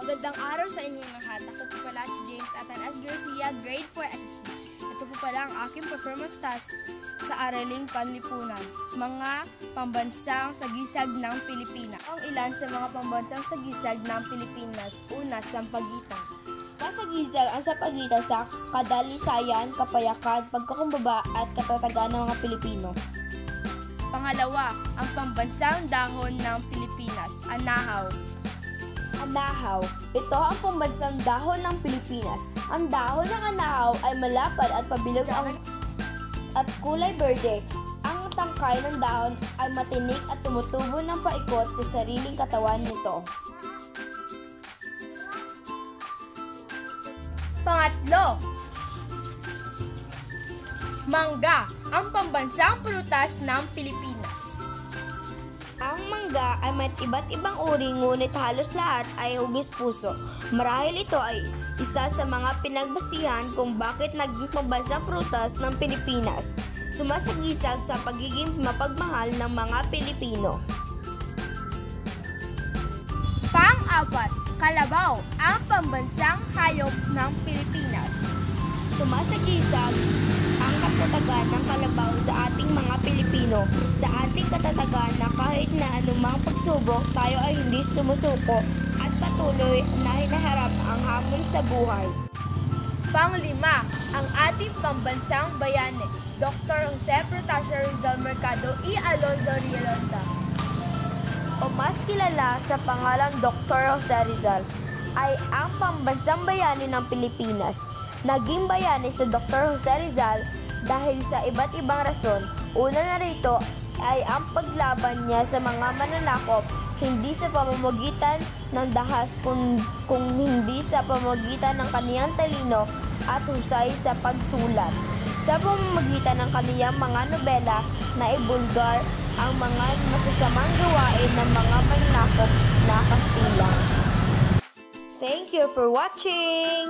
Magandang araw sa inyong lahat. Ako po pala si James Atanas Garcia, grade 4 SSC. Ito po pala ang aking performance task sa Araling Panlipunan, mga pambansang sagisag ng Pilipinas. Ang ilan sa mga pambansang sagisag ng Pilipinas. Una, sampagitan. Masagisag ang sampagitan sa kadalisayan, kapayakan, pagkakumbaba at katatagan ng mga Pilipino. Pangalawa, ang pambansang dahon ng Pilipinas, anahaw. Anahaw. Ito ang pambansang dahon ng Pilipinas. Ang dahon ng anahaw ay malapad at pabilog at kulay berde. Ang tangkay ng dahon ay matinik at tumutubo ng paikot sa sariling katawan nito. Pangatlo, mangga, ang pambansang prutas ng Pilipinas. Ang mangga ay may iba't ibang uri ngunit halos lahat ay hugis puso. Marahil ito ay isa sa mga pinagbasihan kung bakit naging pambansang prutas ng Pilipinas. Sumasagisag sa pagiging mapagmahal ng mga Pilipino. Pang-apat, kalabaw, ang pambansang hayop ng Pilipinas. Sumasagisag ang katatagan ng kalabaw sa ating mga Pilipino, sa ating katatagan na kahit na anumang pagsubok, tayo ay hindi sumusuko at patuloy na hinaharap ang hamon sa buhay. Panglima, ang ating pambansang bayani, Dr. Jose Protasio Rizal Mercado y Alonzo Riolonda, o mas kilala sa pangalang Dr. Jose Rizal, ay ang pambansang bayani ng Pilipinas. Naging bayani si Dr. Jose Rizal dahil sa iba't ibang rason. Una na rito ay ang paglaban niya sa mga mananakop, hindi sa pamamagitan ng dahas kung hindi sa pamamagitan ng kaniyang talino at husay sa pagsulat. Sa pamamagitan ng kaniyang mga nobela na ibulgar ang mga masasamang gawain ng mga mananakop na Kastila. Thank you for watching!